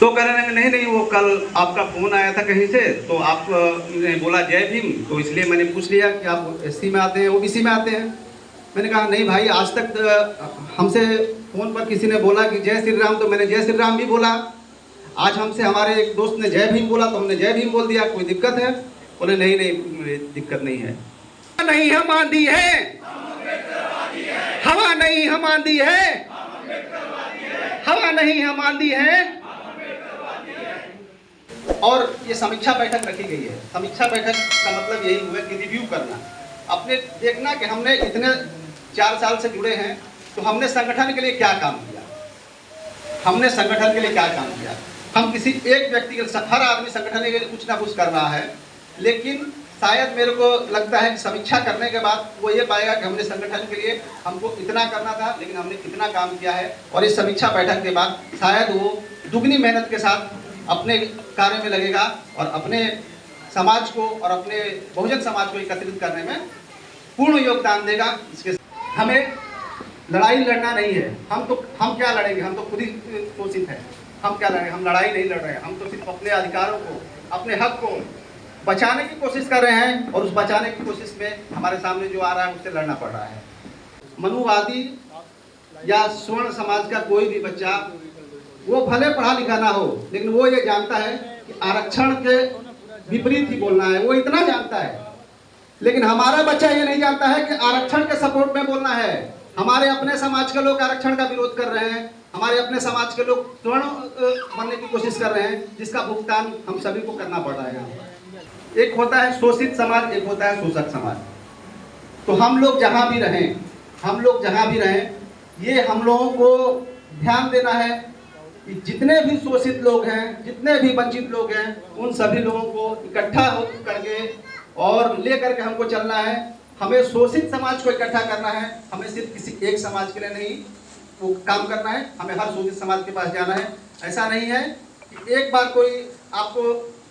तो कह रहे हैं नहीं नहीं, वो कल आपका फ़ोन आया था कहीं से, तो आप ने बोला जय भीम, तो इसलिए मैंने पूछ लिया कि आप एससी में आते हैं ओबीसी में आते हैं। मैंने कहा नहीं भाई, आज तक हमसे फ़ोन पर किसी ने बोला कि जय श्री राम, तो मैंने जय श्री राम भी बोला। आज हमसे हमारे एक दोस्त ने जय भीम बोला तो हमने जय भीम बोल दिया, कोई दिक्कत है? बोले नहीं नहीं, दिक्कत नहीं है। नहीं हम आंधी है, हवा नहीं हम आंधी है, हवा नहीं हम आंधी है। और ये समीक्षा बैठक रखी गई है। समीक्षा बैठक का मतलब यही हुआ कि रिव्यू करना, अपने देखना कि हमने इतने 4 साल से जुड़े हैं तो हमने संगठन के लिए क्या काम किया, हमने संगठन के लिए क्या काम किया। हम किसी एक व्यक्ति के, हर आदमी संगठन के लिए कुछ ना कुछ कर रहा है, लेकिन शायद मेरे को लगता है कि समीक्षा करने के बाद वो ये पाएगा कि हमने संगठन के लिए हमको इतना करना था, लेकिन हमने कितना काम किया है। और इस समीक्षा बैठक के बाद शायद वो दुगनी मेहनत के साथ अपने कार्य में लगेगा और अपने समाज को और अपने बहुजन समाज को एकत्रित करने में पूर्ण योगदान देगा। इसके हमें लड़ाई लड़ना नहीं है। हम क्या लड़ेंगे, हम तो खुद ही शोषित हैं। हम क्या लड़ेंगे, हम लड़ाई नहीं लड़ रहे हैं। हम तो सिर्फ अपने अधिकारों को, अपने हक को बचाने की कोशिश कर रहे हैं, और उस बचाने की कोशिश में हमारे सामने जो आ रहा है उससे लड़ना पड़ रहा है। मनुवादी या स्वर्ण समाज का कोई भी बच्चा, वो भले पढ़ा लिखा ना हो, लेकिन वो ये जानता है कि आरक्षण के विपरीत ही बोलना है, वो इतना जानता है। लेकिन हमारा बच्चा ये नहीं जानता है कि आरक्षण के सपोर्ट में बोलना है। हमारे अपने समाज के लोग आरक्षण का विरोध कर रहे हैं, हमारे अपने समाज के लोग स्वर्ण बनने की कोशिश कर रहे हैं, जिसका भुगतान हम सभी को करना पड़ रहा है। एक होता है शोषित समाज, एक होता है शोषक समाज। तो हम लोग जहाँ भी रहें, ये हम लोगों को ध्यान देना है कि जितने भी शोषित लोग हैं, जितने भी वंचित लोग हैं, उन सभी लोगों को इकट्ठा हो करके और ले करके हमको चलना है। हमें शोषित समाज को इकट्ठा करना है। हमें सिर्फ किसी एक समाज के लिए नहीं वो काम करना है, हमें हर शोषित समाज के पास जाना है। ऐसा नहीं है कि एक बार कोई आपको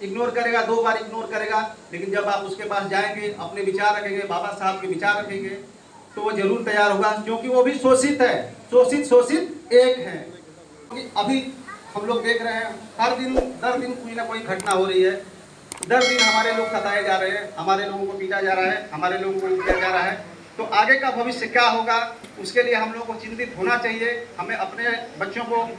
इग्नोर करेगा, 2 बार इग्नोर करेगा, लेकिन जब आप उसके पास जाएंगे, अपने विचार रखेंगे, बाबा साहब के विचार रखेंगे, तो वो जरूर तैयार होगा, क्योंकि वो भी शोषित है। शोषित एक है। अभी हम लोग देख रहे हैं हर दिन दर दिन कोई ना कोई घटना हो रही है। दर दिन हमारे लोग सताए जा रहे हैं, हमारे लोगों को पीटा जा रहा है, हमारे लोगों को लूटा जा रहा है। तो आगे का भविष्य क्या होगा, उसके लिए हम लोग को चिंतित होना चाहिए। हमें अपने बच्चों को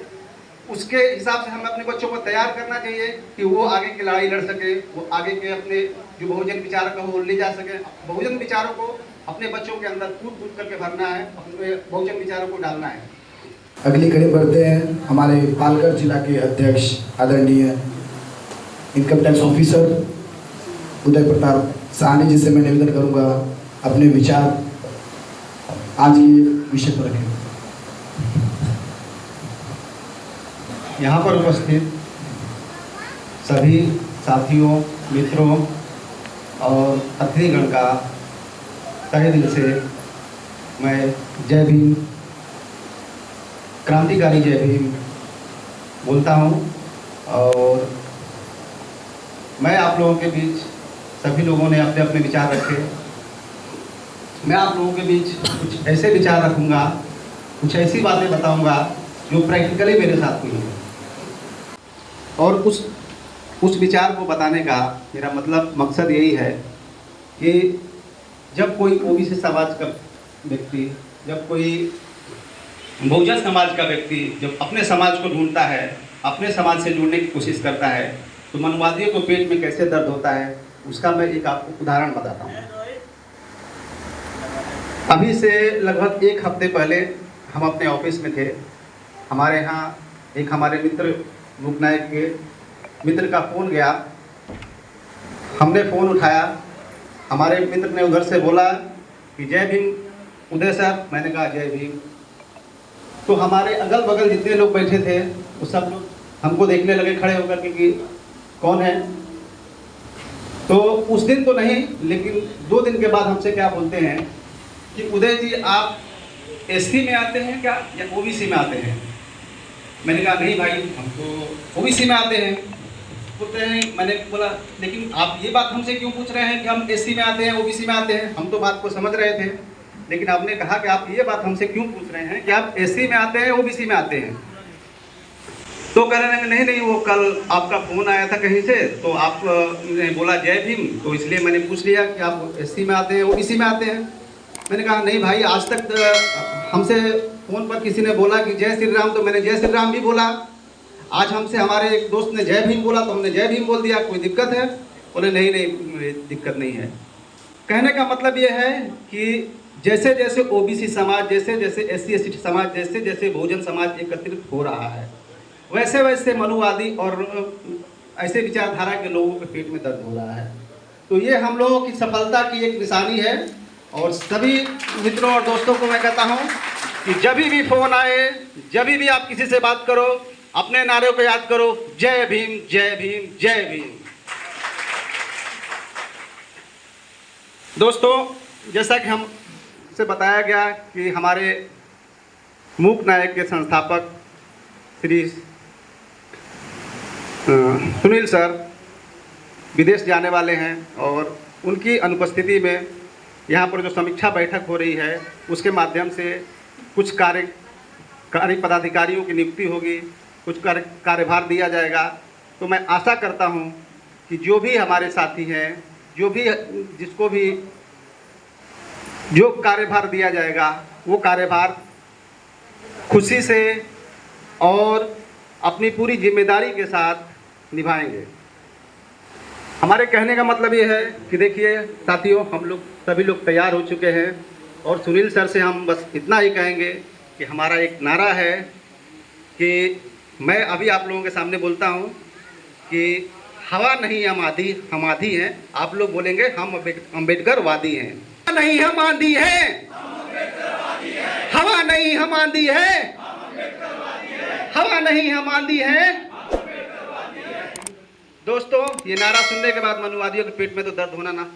उसके हिसाब से, हमें अपने बच्चों को तैयार करना चाहिए कि वो आगे की लड़ाई लड़ सके, वो आगे के अपने जो बहुजन विचारक है वो ले जा सके। बहुजन विचारों को अपने बच्चों के अंदर कूद करके भरना है, अपने बहुजन विचारों को डालना है। अगली कड़ी बढ़ते हैं। हमारे पालघर जिला के अध्यक्ष आदरणीय income tax officer Uday Pratap Sahni ji से मैं निवेदन करूंगा अपने विचार आज के विषय पर रखें। यहाँ पर उपस्थित सभी साथियों, मित्रों और अतिथिगण का तहे दिल से मैं जय भीम, क्रांतिकारी जय भीम बोलता हूँ। और मैं आप लोगों के बीच, सभी लोगों ने अपने अपने विचार रखे, मैं आप लोगों के बीच कुछ ऐसे विचार रखूँगा, कुछ ऐसी बातें बताऊँगा जो प्रैक्टिकली मेरे साथ हुई है। और उस विचार को बताने का मेरा मकसद यही है कि जब कोई ओबीसी समाज का व्यक्ति, जब कोई बहुजन समाज का व्यक्ति जब अपने समाज को ढूंढता है, अपने समाज से जुड़ने की कोशिश करता है, तो मनुवादियों को पेट में कैसे दर्द होता है, उसका मैं एक आपको उदाहरण बताता हूँ। अभी से लगभग 1 हफ्ते पहले हम अपने ऑफिस में थे। हमारे यहाँ एक हमारे मित्र रूपनायक के मित्र का फ़ोन गया। हमने फ़ोन उठाया, हमारे मित्र ने उधर से बोला कि जय भीम उदय सर। मैंने कहा जय भीम। तो हमारे अगल बगल जितने लोग बैठे थे वो सब लोग हमको देखने लगे खड़े होकर के कि कौन है। तो उस दिन तो नहीं, लेकिन 2 दिन के बाद हमसे क्या बोलते हैं कि उदय जी आप एससी में आते हैं क्या या ओबीसी में आते हैं? मैंने कहा नहीं भाई, हम तो ओबीसी में आते हैं। बोलते हैं, मैंने बोला लेकिन आप ये बात हमसे क्यों पूछ रहे हैं कि हम एससी में आते हैं ओबीसी में आते हैं? हम तो बात को समझ रहे थे, लेकिन आपने कहा कि आप ये बात हमसे क्यों पूछ रहे हैं कि आप एससी में आते हैं ओबीसी में आते हैं? तो कहने लगे नहीं नहीं, वो कल आपका फ़ोन आया था कहीं से, तो आपने बोला जय भीम, तो इसलिए मैंने पूछ लिया कि आप एससी में आते हैं, ओबीसी में आते हैं। मैंने कहा नहीं भाई, आज तक हमसे फ़ोन पर किसी ने बोला कि जय श्री राम, तो मैंने जय श्री राम भी बोला। आज हमसे हमारे एक दोस्त ने जय भीम बोला तो हमने जय भीम बोल दिया, कोई दिक्कत है? बोले नहीं नहीं, दिक्कत नहीं है। कहने का मतलब ये है कि जैसे जैसे ओबीसी समाज, जैसे जैसे एससी एसटी समाज, जैसे जैसे बहुजन समाज एकत्रित हो रहा है, वैसे वैसे मनुवादी और ऐसे विचारधारा के लोगों के पेट में दर्द हो रहा है। तो ये हम लोगों की सफलता की एक निशानी है। और सभी मित्रों और दोस्तों को मैं कहता हूँ कि जब भी फ़ोन आए, जब भी आप किसी से बात करो, अपने नारे को याद करो, जय भीम जय भीम जय भीम। दोस्तों, जैसा कि हम से बताया गया कि हमारे मूक नायक के संस्थापक श्री सुनील सर विदेश जाने वाले हैं और उनकी अनुपस्थिति में यहाँ पर जो समीक्षा बैठक हो रही है उसके माध्यम से कुछ कार्य पदाधिकारियों की नियुक्ति होगी, कुछ कार्यभार दिया जाएगा। तो मैं आशा करता हूँ कि जो भी हमारे साथी हैं, जिसको भी जो कार्यभार दिया जाएगा वो कार्यभार खुशी से और अपनी पूरी जिम्मेदारी के साथ निभाएंगे। हमारे कहने का मतलब ये है कि देखिए साथियों, हम लोग सभी लोग तैयार हो चुके हैं और सुनील सर से हम बस इतना ही कहेंगे कि हमारा एक नारा है कि मैं अभी आप लोगों के सामने बोलता हूँ कि हवा नहीं हम आंधी हैं। आप लोग बोलेंगे हम अम्बेडकर वादी हैं। हवा नहीं हम आंधी हैं, हवा नहीं हम आंधी हैं, हवा नहीं हम आंधी हैं। दोस्तों, ये नारा सुनने के बाद मनुवादियों के पेट में तो दर्द होना ना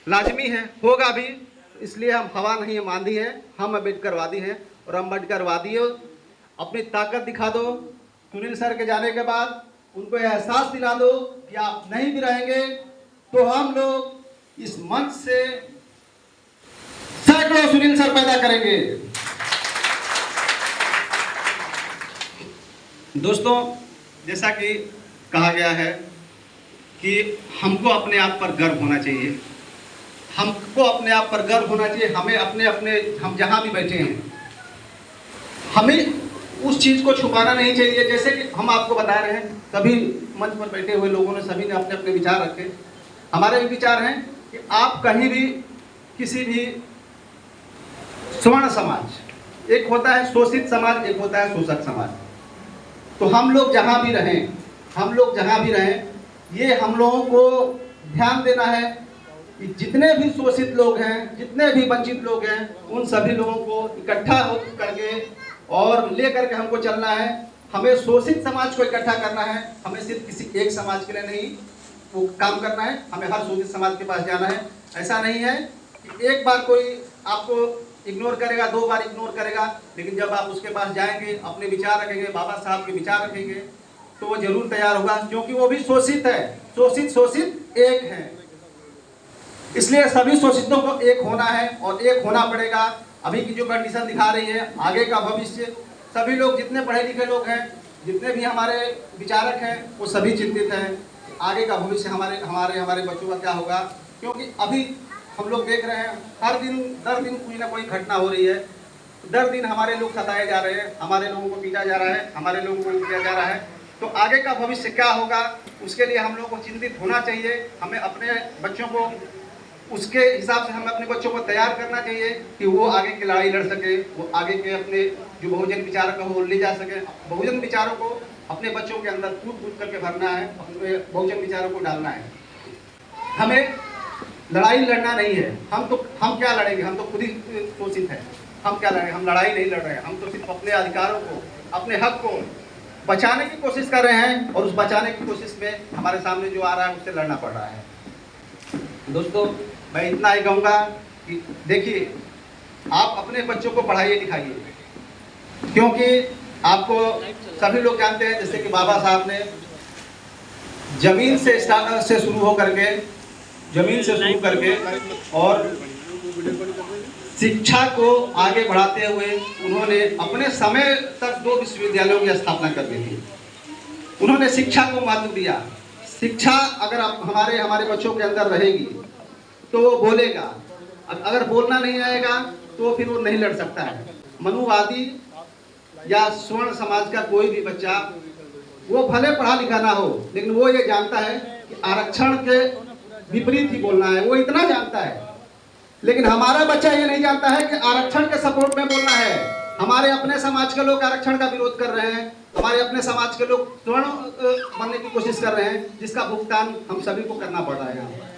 लाजमी है, होगा भी। इसलिए हम हवा नहीं हम आंधी हैं, हम अम्बेडकरवादी हैं। और अम्बेडकरवादियों, अपनी ताकत दिखा दो। सुनील सर के जाने के बाद उनको एहसास दिला दो कि आप नहीं भी रहेंगे तो हम लोग इस मंच से सैकड़ों सुनील सर पैदा करेंगे। दोस्तों, जैसा कि कहा गया है कि हमको अपने आप पर गर्व होना चाहिए, हमको अपने आप पर गर्व होना चाहिए। हमें हम जहाँ भी बैठे हैं, हमें उस चीज़ को छुपाना नहीं चाहिए। जैसे कि हम आपको बता रहे हैं, सभी मंच पर बैठे हुए लोगों ने, सभी ने अपने अपने विचार रखे। हमारे भी विचार हैं कि आप कहीं भी किसी भी स्वर्ण समाज, एक होता है शोषित समाज, एक होता है शोषक समाज। तो हम लोग जहाँ भी रहें, ये हम लोगों को ध्यान देना है कि जितने भी शोषित लोग हैं, जितने भी वंचित लोग हैं, उन सभी लोगों को इकट्ठा हो करके और ले करके हमको चलना है। हमें शोषित समाज को इकट्ठा करना है, हमें सिर्फ किसी एक समाज के लिए नहीं वो काम करना है, हमें हर शोषित समाज के पास जाना है। ऐसा नहीं है कि एक बार कोई आपको इग्नोर करेगा, 2 बार इग्नोर करेगा, लेकिन जब आप उसके पास जाएंगे, अपने विचार रखेंगे, बाबा साहब के विचार रखेंगे, तो वो जरूर तैयार होगा, क्योंकि वो भी शोषित है। शोषित एक है, इसलिए सभी शोषितों को एक होना है और एक होना पड़ेगा। अभी की जो कंडीशन दिखा रही है, आगे का भविष्य, सभी लोग जितने पढ़े लिखे लोग हैं, जितने भी हमारे विचारक हैं, वो सभी चिंतित हैं आगे का भविष्य हमारे बच्चों का क्या होगा। क्योंकि अभी हम लोग देख रहे हैं हर दिन दर दिन कोई ना कोई घटना हो रही है, दर दिन हमारे लोग सताए जा रहे हैं, हमारे लोगों को पीटा जा रहा है, हमारे लोगों को किया जा रहा है। तो आगे का भविष्य क्या होगा, उसके लिए हम लोग को चिंतित होना चाहिए। हमें अपने बच्चों को उसके हिसाब से हमें अपने बच्चों को तैयार करना चाहिए कि वो आगे की लड़ाई लड़ सके, वो आगे के अपने जो बहुजन विचारक है वो ले जा सके। बहुजन विचारों को अपने बच्चों के अंदर कूद करके भरना है, अपने बहुजन विचारों को डालना है। हमें लड़ाई लड़ना नहीं है। हम क्या लड़ेंगे, हम तो खुद ही शोषित हैं, हम क्या लड़ेंगे, हम लड़ाई नहीं लड़ रहे हैं। हम तो सिर्फ अपने अधिकारों को, अपने हक को बचाने की कोशिश कर रहे हैं और उस बचाने की कोशिश में हमारे सामने जो आ रहा है उससे लड़ना पड़ रहा है। दोस्तों, मैं इतना ही कहूँगा कि देखिए, आप अपने बच्चों को पढ़ाइए लिखाइए, क्योंकि आपको सभी लोग जानते हैं, जैसे कि बाबा साहब ने जमीन से शुरू करके और शिक्षा को आगे बढ़ाते हुए उन्होंने अपने समय तक 2 विश्वविद्यालयों की स्थापना कर दी थी। उन्होंने शिक्षा को महत्व दिया। शिक्षा अगर हमारे बच्चों के अंदर रहेगी तो वो बोलेगा, अगर बोलना नहीं आएगा तो फिर वो नहीं लड़ सकता है। मनुवादी या स्वर्ण समाज का कोई भी बच्चा, वो भले पढ़ा लिखा ना हो, लेकिन वो ये जानता है कि आरक्षण के विपरीत ही बोलना है, वो इतना जानता है। लेकिन हमारा बच्चा ये नहीं जानता है कि आरक्षण के सपोर्ट में बोलना है। हमारे अपने समाज के लोग आरक्षण का विरोध कर रहे हैं, हमारे अपने समाज के लोग स्वर्ण बनने की कोशिश कर रहे हैं, जिसका भुगतान हम सभी को करना पड़ रहा है।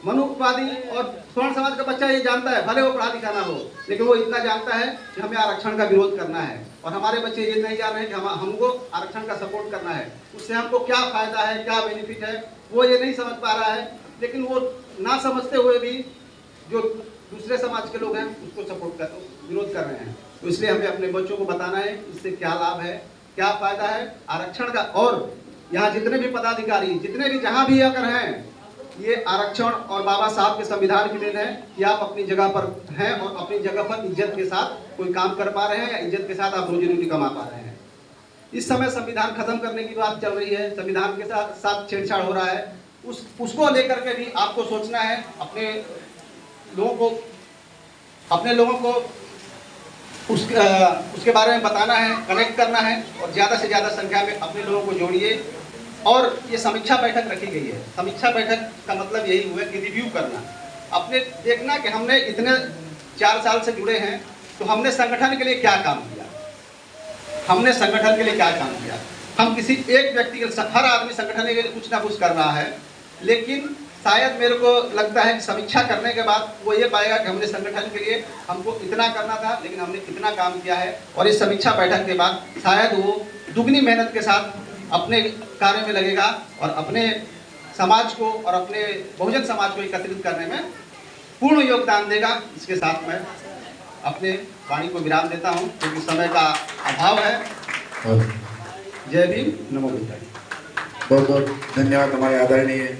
मनुवादी और स्वर्ण समाज का बच्चा ये जानता है, भले वो पढ़ा लिखा ना हो, लेकिन वो इतना जानता है कि हमें आरक्षण का विरोध करना है। और हमारे बच्चे ये नहीं जान रहे हैं कि हमको आरक्षण का सपोर्ट करना है, उससे हमको क्या फायदा है, क्या बेनिफिट है, वो ये नहीं समझ पा रहा है। लेकिन वो ना समझते हुए भी जो दूसरे समाज के लोग हैं उसको विरोध कर रहे हैं। तो इसलिए हमें अपने बच्चों को बताना है इससे क्या लाभ है, क्या फायदा है आरक्षण का। और यहाँ जितने भी पदाधिकारी, जितने भी जहाँ भी अगर हैं, ये आरक्षण और बाबा साहब के संविधान की देन है कि आप अपनी जगह पर हैं और अपनी जगह पर इज्जत के साथ कोई काम कर पा रहे हैं या इज्जत के साथ आप रोजी रोटी कमा पा रहे हैं। इस समय संविधान खत्म करने की बात चल रही है, संविधान के साथ छेड़छाड़ हो रहा है, उसको लेकर के भी आपको सोचना है। अपने लोगों को उसके बारे में बताना है, कनेक्ट करना है और ज़्यादा से ज़्यादा संख्या में अपने लोगों को जोड़िए। और ये समीक्षा बैठक रखी गई है। समीक्षा बैठक का मतलब यही हुआ कि रिव्यू करना, अपने देखना कि हमने इतने 4 साल से जुड़े हैं तो हमने संगठन के लिए क्या काम किया, हमने संगठन के लिए क्या काम किया। हम किसी एक व्यक्ति के, हर आदमी संगठन के लिए कुछ ना कुछ कर रहा है, लेकिन शायद मेरे को लगता है कि समीक्षा करने के बाद वो ये पाएगा कि हमने संगठन के लिए हमको इतना करना था, लेकिन हमने कितना काम किया है। और इस समीक्षा बैठक के बाद शायद वो दुगनी मेहनत के साथ अपने कार्य में लगेगा और अपने समाज को और अपने बहुजन समाज को एकत्रित करने में पूर्ण योगदान देगा। इसके साथ मैं अपने वाणी को विराम देता हूँ क्योंकि समय का अभाव है। जय भीम, नमो बुद्धाय। बहुत बहुत धन्यवाद हमारे आदरणीय